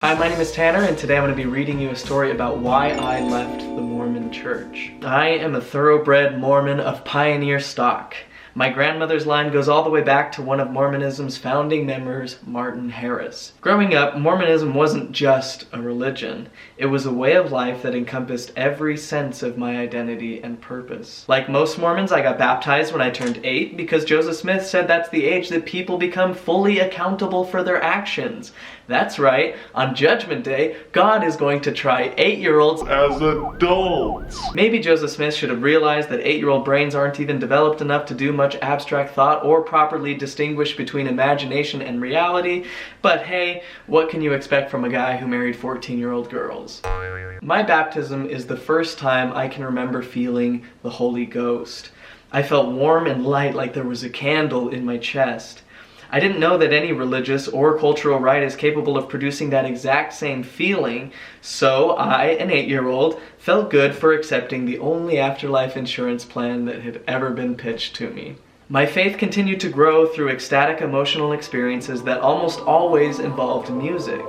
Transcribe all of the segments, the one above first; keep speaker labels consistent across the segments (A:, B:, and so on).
A: Hi, my name is Tanner, and today I'm going to be reading you a story about why I left the Mormon church. I am a thoroughbred Mormon of pioneer stock. My grandmother's line goes all the way back to one of Mormonism's founding members, Martin Harris. Growing up, Mormonism wasn't just a religion. It was a way of life that encompassed every sense of my identity and purpose. Like most Mormons, I got baptized when I turned 8 because Joseph Smith said that's the age that people become fully accountable for their actions. That's right, on Judgment Day, God is going to try 8-year-olds
B: as adults.
A: Maybe Joseph Smith should have realized that 8-year-old brains aren't even developed enough to do much abstract thought or properly distinguish between imagination and reality, but hey, what can you expect from a guy who married 14-year-old girls? My baptism is the first time I can remember feeling the Holy Ghost. I felt warm and light like there was a candle in my chest. I didn't know that any religious or cultural rite is capable of producing that exact same feeling, so I, an 8-year-old, felt good for accepting the only afterlife insurance plan that had ever been pitched to me. My faith continued to grow through ecstatic emotional experiences that almost always involved music.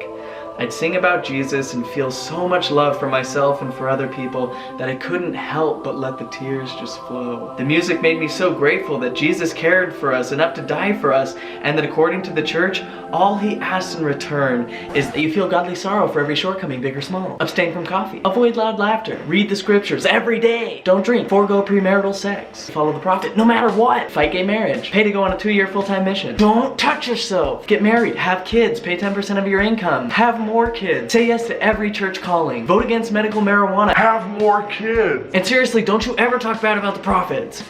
A: I'd sing about Jesus and feel so much love for myself and for other people that I couldn't help but let the tears just flow. The music made me so grateful that Jesus cared for us enough to die for us, and that according to the church, all he asks in return is that you feel godly sorrow for every shortcoming, big or small. Abstain from coffee. Avoid loud laughter. Read the scriptures every day. Don't drink. Forego premarital sex. Follow the prophet no matter what. Fight gay marriage. Pay to go on a 2-year full-time mission. Don't touch yourself. Get married. Have kids. Pay 10% of your income. Have more kids. Say yes to every church calling. Vote against medical marijuana.
B: Have more kids.
A: And seriously, don't you ever talk bad about the prophets.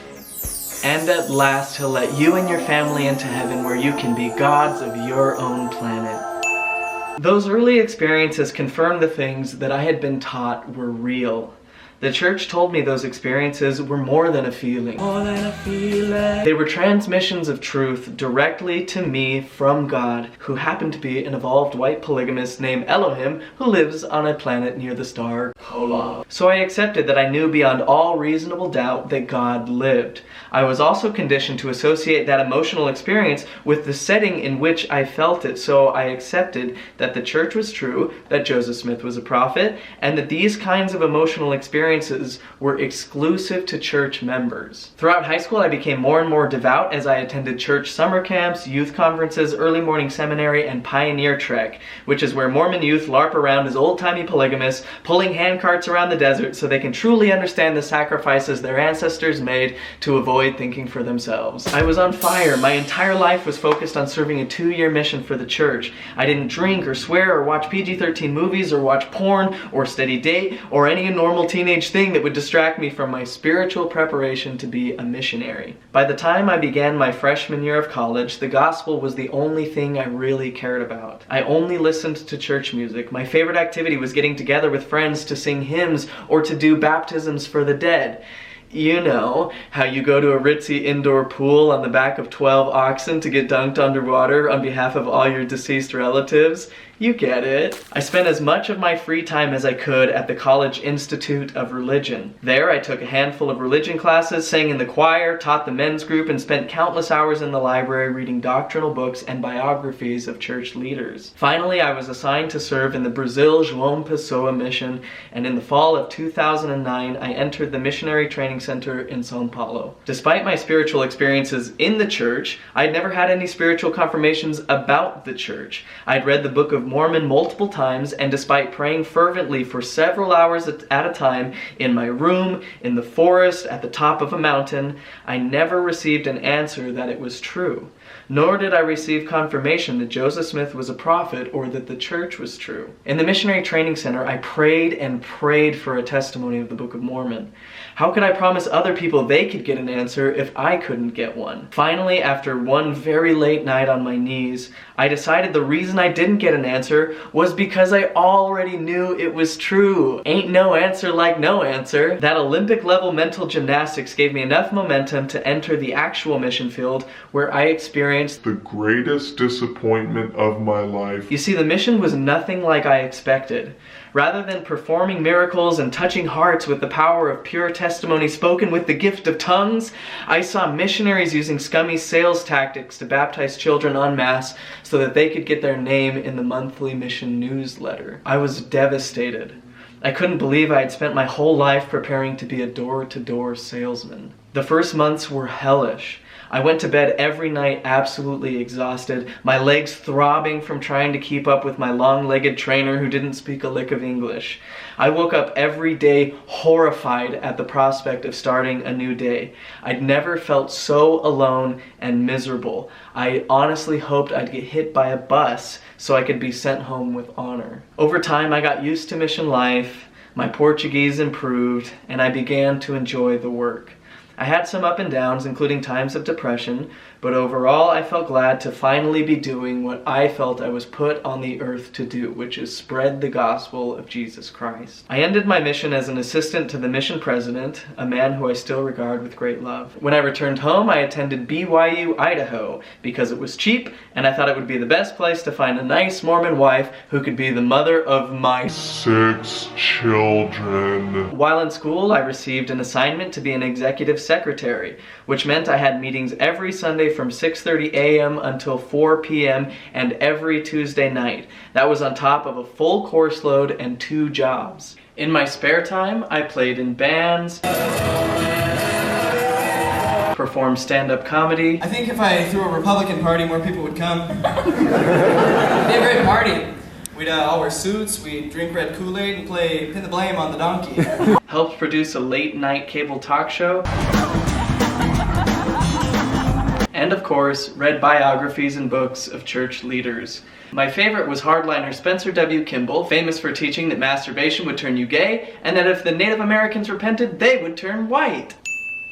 A: And at last, he'll let you and your family into heaven where you can be gods of your own planet. Those early experiences confirmed the things that I had been taught were real. The church told me those experiences were more than a feeling. More than a feeling. They were transmissions of truth directly to me from God, who happened to be an evolved white polygamist named Elohim who lives on a planet near the star Kolob. So I accepted that I knew beyond all reasonable doubt that God lived. I was also conditioned to associate that emotional experience with the setting in which I felt it, so I accepted that the church was true, that Joseph Smith was a prophet, and that these kinds of emotional experiences were exclusive to church members. Throughout high school, I became more and more devout as I attended church summer camps, youth conferences, early morning seminary, and Pioneer Trek, which is where Mormon youth LARP around as old-timey polygamists, pulling handcarts around the desert so they can truly understand the sacrifices their ancestors made to avoid thinking for themselves. I was on fire. My entire life was focused on serving a 2-year mission for the church. I didn't drink or swear or watch PG-13 movies or watch porn or steady date or any normal teenage thing that would distract me from my spiritual preparation to be a missionary. By the time I began my freshman year of college, the gospel was the only thing I really cared about. I only listened to church music. My favorite activity was getting together with friends to sing hymns or to do baptisms for the dead. You know, how you go to a ritzy indoor pool on the back of 12 oxen to get dunked underwater on behalf of all your deceased relatives? You get it. I spent as much of my free time as I could at the College Institute of Religion. There I took a handful of religion classes, sang in the choir, taught the men's group, and spent countless hours in the library reading doctrinal books and biographies of church leaders. Finally, I was assigned to serve in the Brazil João Pessoa mission, and in the fall of 2009, I entered the Missionary Training Center in São Paulo. Despite my spiritual experiences in the church, I'd never had any spiritual confirmations about the church. I'd read the Book of Mormon multiple times, and despite praying fervently for several hours at a time in my room, in the forest, at the top of a mountain, I never received an answer that it was true. Nor did I receive confirmation that Joseph Smith was a prophet or that the church was true. In the Missionary Training Center, I prayed and prayed for a testimony of the Book of Mormon. How could I promise other people they could get an answer if I couldn't get one? Finally, after one very late night on my knees, I decided the reason I didn't get an answer was because I already knew it was true. Ain't no answer like no answer. That Olympic level mental gymnastics gave me enough momentum to enter the actual mission field where I experienced
B: the greatest disappointment of my life.
A: You see, the mission was nothing like I expected. Rather than performing miracles and touching hearts with the power of pure testimonies spoken with the gift of tongues. I saw missionaries using scummy sales tactics to baptize children en masse so that they could get their name in the monthly mission newsletter. I was devastated. I couldn't believe I had spent my whole life preparing to be a door-to-door salesman. The first months were hellish. I went to bed every night absolutely exhausted, my legs throbbing from trying to keep up with my long-legged trainer who didn't speak a lick of English. I woke up every day horrified at the prospect of starting a new day. I'd never felt so alone and miserable. I honestly hoped I'd get hit by a bus so I could be sent home with honor. Over time, I got used to mission life, my Portuguese improved, and I began to enjoy the work. I had some up and downs, including times of depression, but overall I felt glad to finally be doing what I felt I was put on the earth to do, which is spread the gospel of Jesus Christ. I ended my mission as an assistant to the mission president, a man who I still regard with great love. When I returned home, I attended BYU, Idaho, because it was cheap, and I thought it would be the best place to find a nice Mormon wife who could be the mother of my
B: 6 children.
A: While in school, I received an assignment to be an executive secretary, which meant I had meetings every Sunday from 6:30 a.m. until 4 p.m. and every Tuesday night. That was on top of a full course load and 2 jobs. In my spare time, I played in bands, performed stand-up comedy.
C: I think if I threw a Republican party, more people would come. It'd be a great party. We'd all wear suits, we'd drink red Kool-Aid and play Pin the Blame on the Donkey.
A: Helped produce a late-night cable talk show. And of course, read biographies and books of church leaders. My favorite was hardliner Spencer W. Kimball, famous for teaching that masturbation would turn you gay, and that if the Native Americans repented, they would turn white.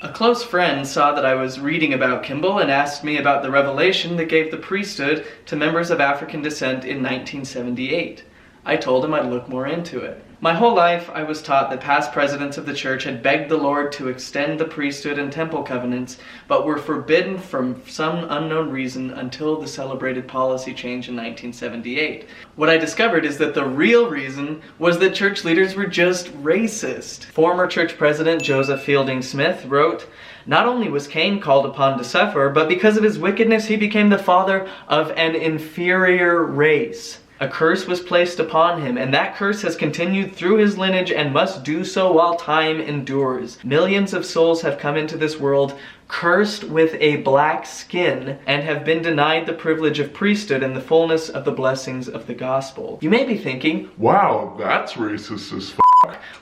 A: A close friend saw that I was reading about Kimball and asked me about the revelation that gave the priesthood to members of African descent in 1978. I told him I'd look more into it. My whole life, I was taught that past presidents of the church had begged the Lord to extend the priesthood and temple covenants, but were forbidden for some unknown reason until the celebrated policy change in 1978. What I discovered is that the real reason was that church leaders were just racist. Former church president Joseph Fielding Smith wrote, "Not only was Cain called upon to suffer, but because of his wickedness he became the father of an inferior race. A curse was placed upon him, and that curse has continued through his lineage and must do so while time endures. Millions of souls have come into this world cursed with a black skin and have been denied the privilege of priesthood and the fullness of the blessings of the gospel." You may be thinking,
B: Wow, that's racist as f***.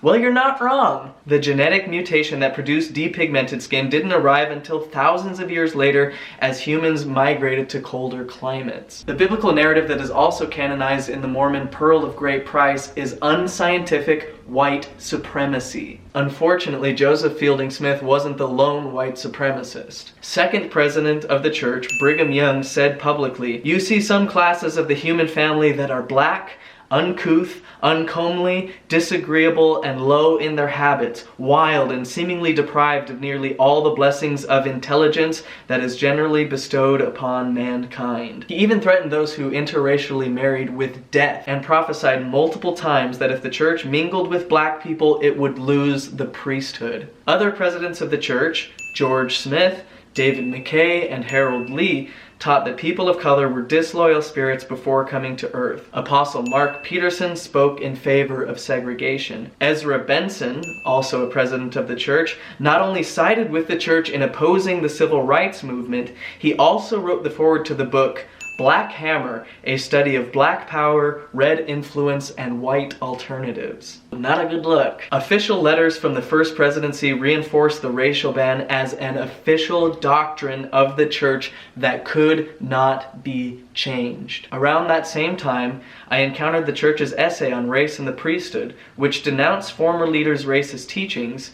A: well, you're not wrong. The genetic mutation that produced depigmented skin didn't arrive until thousands of years later as humans migrated to colder climates. The biblical narrative that is also canonized in the Mormon Pearl of Great Price is unscientific white supremacy. Unfortunately, Joseph Fielding Smith wasn't the lone white supremacist. Second president of the church, Brigham Young, said publicly, "You see some classes of the human family that are black, uncouth, uncomely, disagreeable, and low in their habits, wild and seemingly deprived of nearly all the blessings of intelligence that is generally bestowed upon mankind." He even threatened those who interracially married with death and prophesied multiple times that if the church mingled with black people, it would lose the priesthood. Other presidents of the church, George Smith, David McKay, and Harold Lee, taught that people of color were disloyal spirits before coming to earth. Apostle Mark Peterson spoke in favor of segregation. Ezra Benson, also a president of the church, not only sided with the church in opposing the civil rights movement, he also wrote the foreword to the book Black Hammer, a study of black power, red influence, and white alternatives. Not a good look. Official letters from the first presidency reinforced the racial ban as an official doctrine of the church that could not be changed. Around that same time, I encountered the church's essay on race and the priesthood, which denounced former leaders' racist teachings,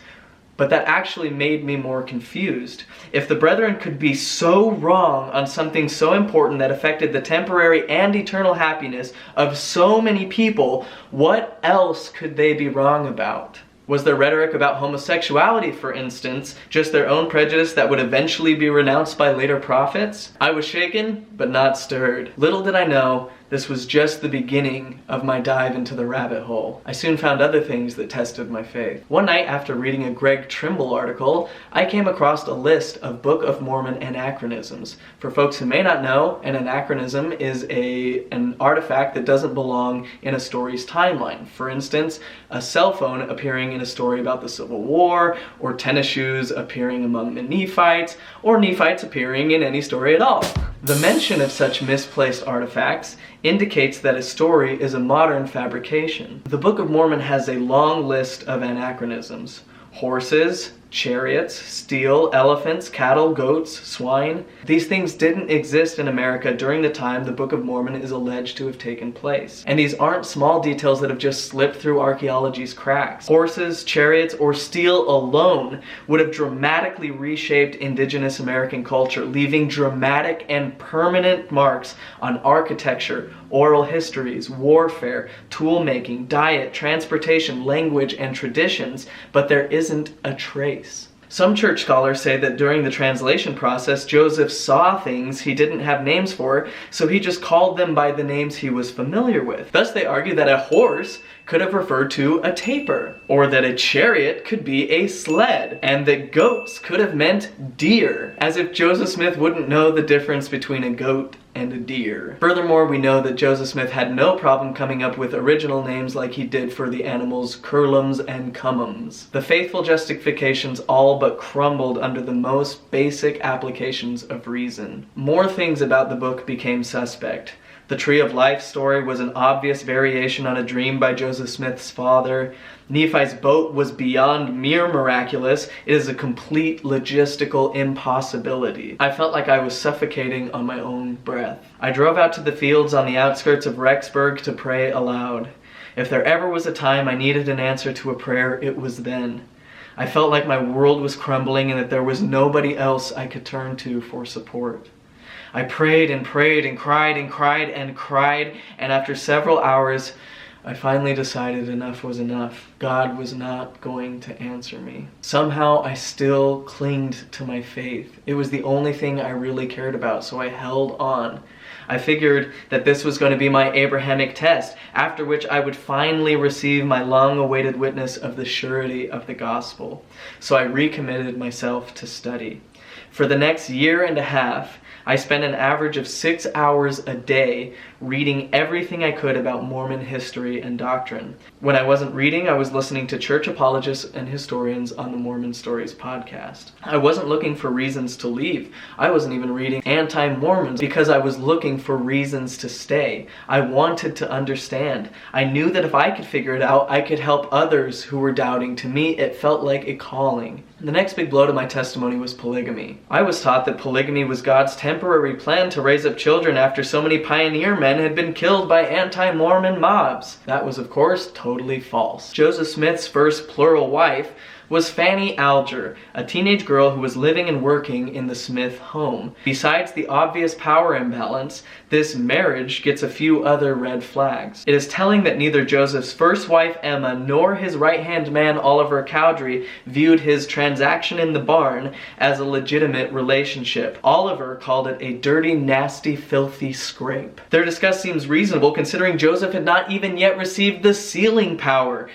A: but that actually made me more confused. If the brethren could be so wrong on something so important that affected the temporary and eternal happiness of so many people, what else could they be wrong about? Was their rhetoric about homosexuality, for instance, just their own prejudice that would eventually be renounced by later prophets? I was shaken, but not stirred. Little did I know This was just the beginning of my dive into the rabbit hole. I soon found other things that tested my faith. One night, after reading a Greg Trimble article, I came across a list of Book of Mormon anachronisms. For folks who may not know, an anachronism is an artifact that doesn't belong in a story's timeline. For instance, a cell phone appearing in a story about the Civil War, or tennis shoes appearing among the Nephites, or Nephites appearing in any story at all. The mention of such misplaced artifacts indicates that a story is a modern fabrication. The Book of Mormon has a long list of anachronisms. Horses, chariots, steel, elephants, cattle, goats, swine. These things didn't exist in America during the time the Book of Mormon is alleged to have taken place. And these aren't small details that have just slipped through archaeology's cracks. Horses, chariots, or steel alone would have dramatically reshaped indigenous American culture, leaving dramatic and permanent marks on architecture, oral histories, warfare, tool making, diet, transportation, language, and traditions, but there isn't a trace. Some church scholars say that during the translation process, Joseph saw things he didn't have names for, so he just called them by the names he was familiar with. Thus, they argue that a horse could have referred to a tapir, or that a chariot could be a sled, and that goats could have meant deer, as if Joseph Smith wouldn't know the difference between a goat and a deer. Furthermore, we know that Joseph Smith had no problem coming up with original names like he did for the animals Curlums and Cummums. The faithful justifications all but crumbled under the most basic applications of reason. More things about the book became suspect. The Tree of Life story was an obvious variation on a dream by Joseph Smith's father. Nephi's boat was beyond mere miraculous. It is a complete logistical impossibility. I felt like I was suffocating on my own breath. I drove out to the fields on the outskirts of Rexburg to pray aloud. If there ever was a time I needed an answer to a prayer, it was then. I felt like my world was crumbling and that there was nobody else I could turn to for support. I prayed and prayed and cried and cried and cried, and after several hours, I finally decided enough was enough. God was not going to answer me. Somehow, I still clinged to my faith. It was the only thing I really cared about, so I held on. I figured that this was going to be my Abrahamic test, after which I would finally receive my long-awaited witness of the surety of the gospel. So I recommitted myself to study. For the next year and a half, I spent an average of 6 hours a day reading everything I could about Mormon history and doctrine. When I wasn't reading, I was listening to church apologists and historians on the Mormon Stories podcast. I wasn't looking for reasons to leave. I wasn't even reading anti-Mormons because I was looking for reasons to stay. I wanted to understand. I knew that if I could figure it out, I could help others who were doubting. To me, it felt like a calling. The next big blow to my testimony was polygamy. I was taught that polygamy was God's temporary plan to raise up children after so many pioneer men had been killed by anti-Mormon mobs. That was, of course, totally false. Joseph Smith's first plural wife was Fanny Alger, a teenage girl who was living and working in the Smith home. Besides the obvious power imbalance, this marriage gets a few other red flags. It is telling that neither Joseph's first wife Emma nor his right-hand man Oliver Cowdery viewed his transaction in the barn as a legitimate relationship. Oliver called it a dirty, nasty, filthy scrape. Their disgust seems reasonable considering Joseph had not even yet received the sealing power,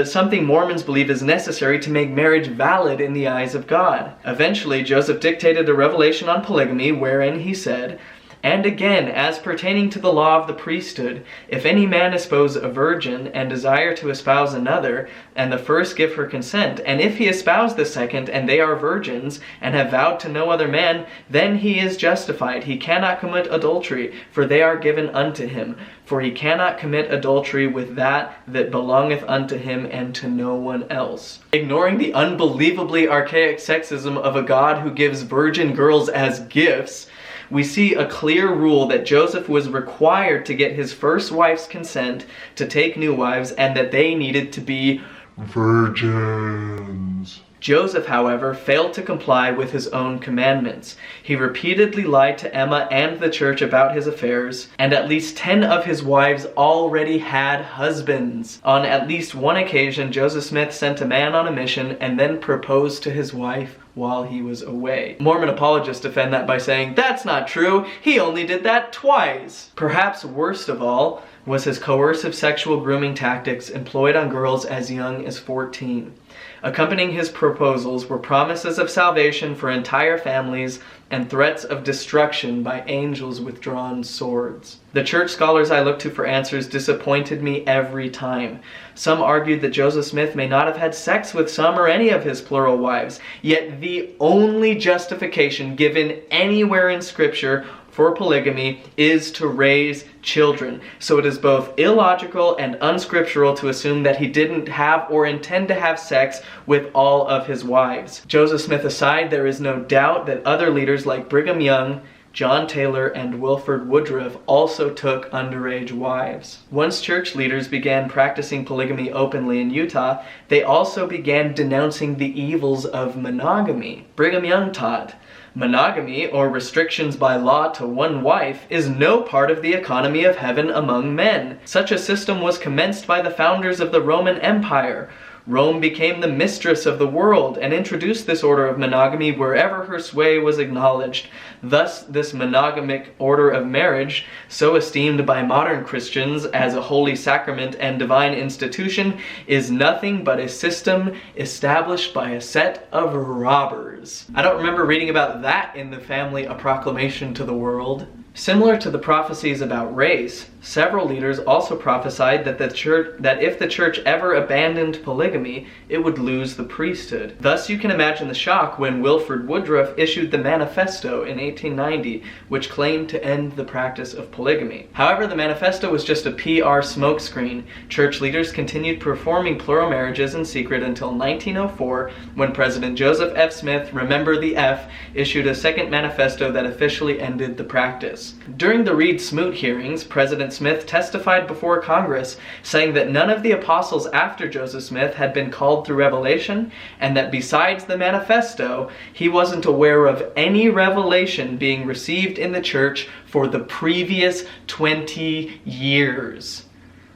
A: something Mormons believe is necessary to make marriage valid in the eyes of God. Eventually, Joseph dictated a revelation on polygamy wherein he said, "And again, as pertaining to the law of the priesthood, if any man espouse a virgin, and desire to espouse another, and the first give her consent, and if he espouse the second, and they are virgins, and have vowed to no other man, then he is justified. He cannot commit adultery, for they are given unto him. For he cannot commit adultery with that belongeth unto him, and to no one else." Ignoring the unbelievably archaic sexism of a God who gives virgin girls as gifts, we see a clear rule that Joseph was required to get his first wife's consent to take new wives, and that they needed to be
B: virgins.
A: Joseph, however, failed to comply with his own commandments. He repeatedly lied to Emma and the church about his affairs, and at least 10 of his wives already had husbands. On at least one occasion, Joseph Smith sent a man on a mission and then proposed to his wife while he was away. Mormon apologists defend that by saying, "That's not true, he only did that twice." Perhaps worst of all was his coercive sexual grooming tactics employed on girls as young as 14. Accompanying his proposals were promises of salvation for entire families and threats of destruction by angels with drawn swords. The church scholars I looked to for answers disappointed me every time. Some argued that Joseph Smith may not have had sex with some or any of his plural wives, yet the only justification given anywhere in Scripture for polygamy is to raise children. So it is both illogical and unscriptural to assume that he didn't have or intend to have sex with all of his wives. Joseph Smith aside, there is no doubt that other leaders like Brigham Young, John Taylor, and Wilford Woodruff also took underage wives. Once church leaders began practicing polygamy openly in Utah, they also began denouncing the evils of monogamy. Brigham Young taught, "Monogamy, or restrictions by law to one wife, is no part of the economy of heaven among men. Such a system was commenced by the founders of the Roman Empire. Rome became the mistress of the world and introduced this order of monogamy wherever her sway was acknowledged. Thus, this monogamic order of marriage, so esteemed by modern Christians as a holy sacrament and divine institution, is nothing but a system established by a set of robbers." I don't remember reading about that in the family A Proclamation to the World. Similar to the prophecies about race, several leaders also prophesied that if the church ever abandoned polygamy, it would lose the priesthood. Thus you can imagine the shock when Wilford Woodruff issued the Manifesto in 1890, which claimed to end the practice of polygamy. However, the Manifesto was just a PR smokescreen. Church leaders continued performing plural marriages in secret until 1904, when President Joseph F. Smith, remember the F, issued a second manifesto that officially ended the practice. During the Reed-Smoot hearings, President Smith testified before Congress, saying that none of the apostles after Joseph Smith had been called through revelation, and that besides the manifesto, he wasn't aware of any revelation being received in the church for the previous 20 years.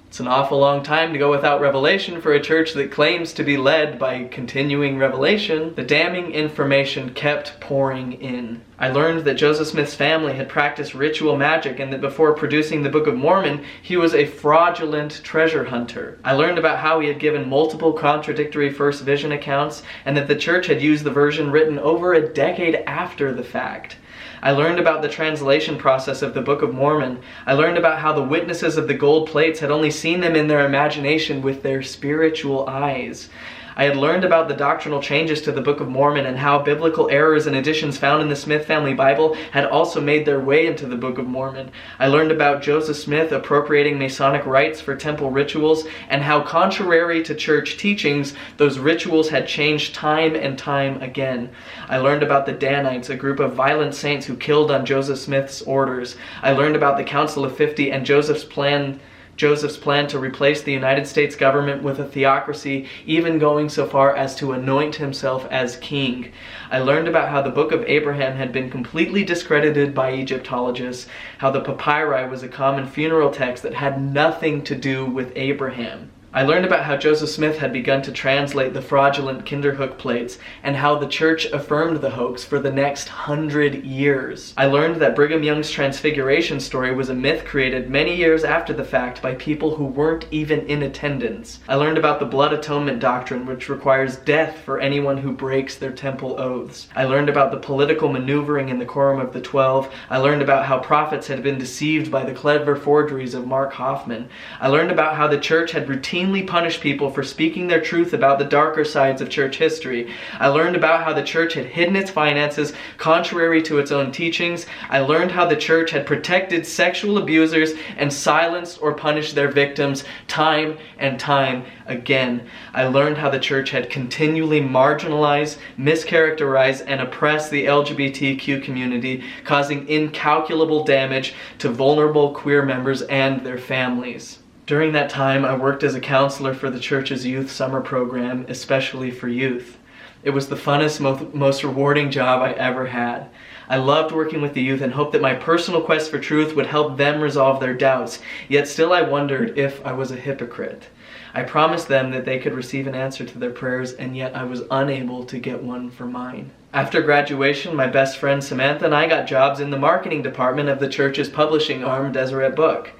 A: It's an awful long time to go without revelation for a church that claims to be led by continuing revelation. The damning information kept pouring in. I learned that Joseph Smith's family had practiced ritual magic and that before producing the Book of Mormon, he was a fraudulent treasure hunter. I learned about how he had given multiple contradictory first vision accounts and that the church had used the version written over a decade after the fact. I learned about the translation process of the Book of Mormon. I learned about how the witnesses of the gold plates had only seen them in their imagination with their spiritual eyes. I had learned about the doctrinal changes to the Book of Mormon and how biblical errors and additions found in the Smith family Bible had also made their way into the Book of Mormon. I learned about Joseph Smith appropriating Masonic rites for temple rituals and how, contrary to church teachings, those rituals had changed time and time again. I learned about the Danites, a group of violent saints who killed on Joseph Smith's orders. I learned about the Council of 50 and Joseph's plan to replace the United States government with a theocracy, even going so far as to anoint himself as king. I learned about how the Book of Abraham had been completely discredited by Egyptologists, how the papyri was a common funeral text that had nothing to do with Abraham. I learned about how Joseph Smith had begun to translate the fraudulent Kinderhook plates and how the church affirmed the hoax for the next 100 years. I learned that Brigham Young's transfiguration story was a myth created many years after the fact by people who weren't even in attendance. I learned about the blood atonement doctrine, which requires death for anyone who breaks their temple oaths. I learned about the political maneuvering in the Quorum of the 12. I learned about how prophets had been deceived by the clever forgeries of Mark Hoffman. I learned about how the church had routinely punished people for speaking their truth about the darker sides of church history. I learned about how the church had hidden its finances contrary to its own teachings. I learned how the church had protected sexual abusers and silenced or punished their victims time and time again. I learned how the church had continually marginalized, mischaracterized, and oppressed the LGBTQ community, causing incalculable damage to vulnerable queer members and their families. During that time, I worked as a counselor for the church's youth summer program, especially for youth. It was the funnest, most rewarding job I ever had. I loved working with the youth and hoped that my personal quest for truth would help them resolve their doubts, yet still I wondered if I was a hypocrite. I promised them that they could receive an answer to their prayers, and yet I was unable to get one for mine. After graduation, my best friend Samantha and I got jobs in the marketing department of the church's publishing arm, Deseret Book.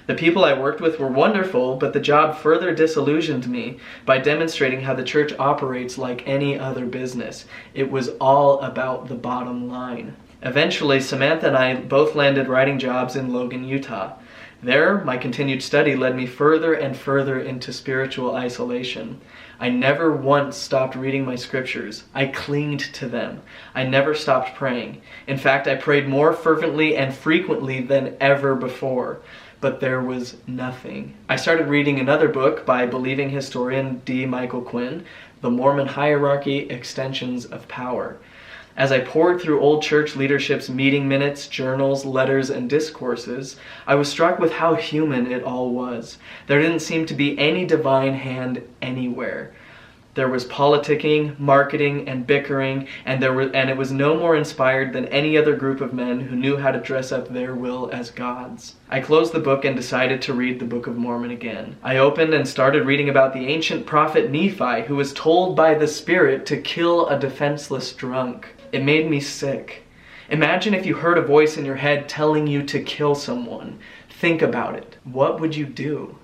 A: The people I worked with were wonderful, but the job further disillusioned me by demonstrating how the church operates like any other business. It was all about the bottom line. Eventually, Samantha and I both landed writing jobs in Logan, Utah. There, my continued study led me further and further into spiritual isolation. I never once stopped reading my scriptures. I clinged to them. I never stopped praying. In fact, I prayed more fervently and frequently than ever before. But there was nothing. I started reading another book by believing historian D. Michael Quinn, The Mormon Hierarchy, Extensions of Power. As I pored through old church leadership's meeting minutes, journals, letters, and discourses, I was struck with how human it all was. There didn't seem to be any divine hand anywhere. There was politicking, marketing, and bickering, and it was no more inspired than any other group of men who knew how to dress up their will as gods. I closed the book and decided to read the Book of Mormon again. I opened and started reading about the ancient prophet Nephi, who was told by the Spirit to kill a defenseless drunk. It made me sick. Imagine if you heard a voice in your head telling you to kill someone. Think about it. What would you do?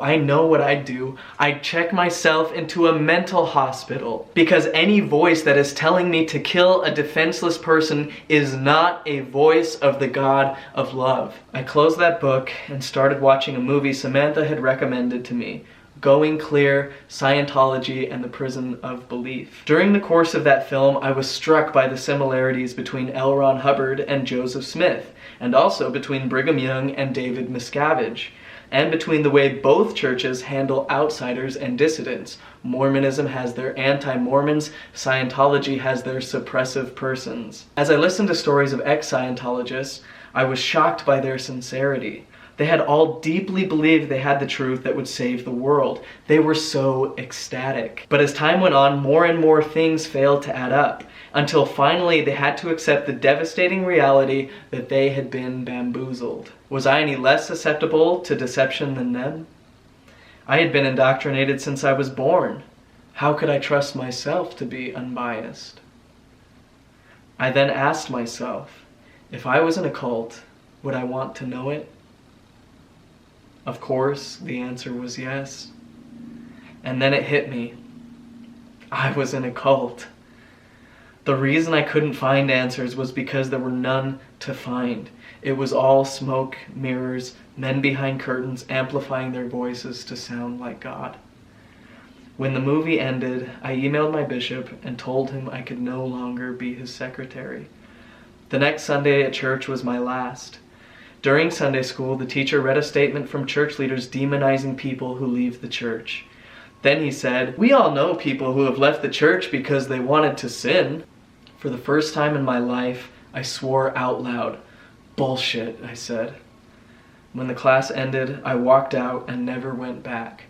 A: I know what I'd do. I'd check myself into a mental hospital, because any voice that is telling me to kill a defenseless person is not a voice of the God of love. I closed that book and started watching a movie Samantha had recommended to me, Going Clear, Scientology, and the Prison of Belief. During the course of that film, I was struck by the similarities between L. Ron Hubbard and Joseph Smith, and also between Brigham Young and David Miscavige, and between the way both churches handle outsiders and dissidents. Mormonism has their anti-Mormons, Scientology has their suppressive persons. As I listened to stories of ex-Scientologists, I was shocked by their sincerity. They had all deeply believed they had the truth that would save the world. They were so ecstatic. But as time went on, more and more things failed to add up, until finally they had to accept the devastating reality that they had been bamboozled. Was I any less susceptible to deception than them? I had been indoctrinated since I was born. How could I trust myself to be unbiased? I then asked myself, if I was in a cult, would I want to know it? Of course, the answer was yes. And then it hit me. I was in a cult. The reason I couldn't find answers was because there were none to find. It was all smoke, mirrors, men behind curtains amplifying their voices to sound like God. When the movie ended, I emailed my bishop and told him I could no longer be his secretary. The next Sunday at church was my last. During Sunday school, the teacher read a statement from church leaders demonizing people who leave the church. Then he said, "We all know people who have left the church because they wanted to sin." For the first time in my life, I swore out loud. "Bullshit," I said. When the class ended, I walked out and never went back.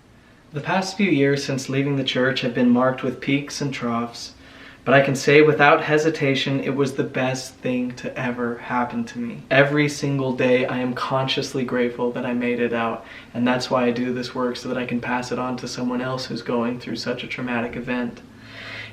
A: The past few years since leaving the church have been marked with peaks and troughs, but I can say without hesitation it was the best thing to ever happen to me. Every single day I am consciously grateful that I made it out, and that's why I do this work, so that I can pass it on to someone else who's going through such a traumatic event.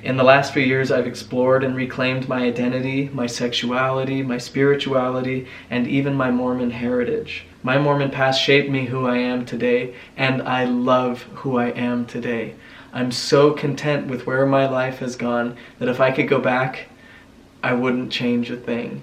A: In the last few years, I've explored and reclaimed my identity, my sexuality, my spirituality, and even my Mormon heritage. My Mormon past shaped me who I am today, and I love who I am today. I'm so content with where my life has gone that if I could go back, I wouldn't change a thing.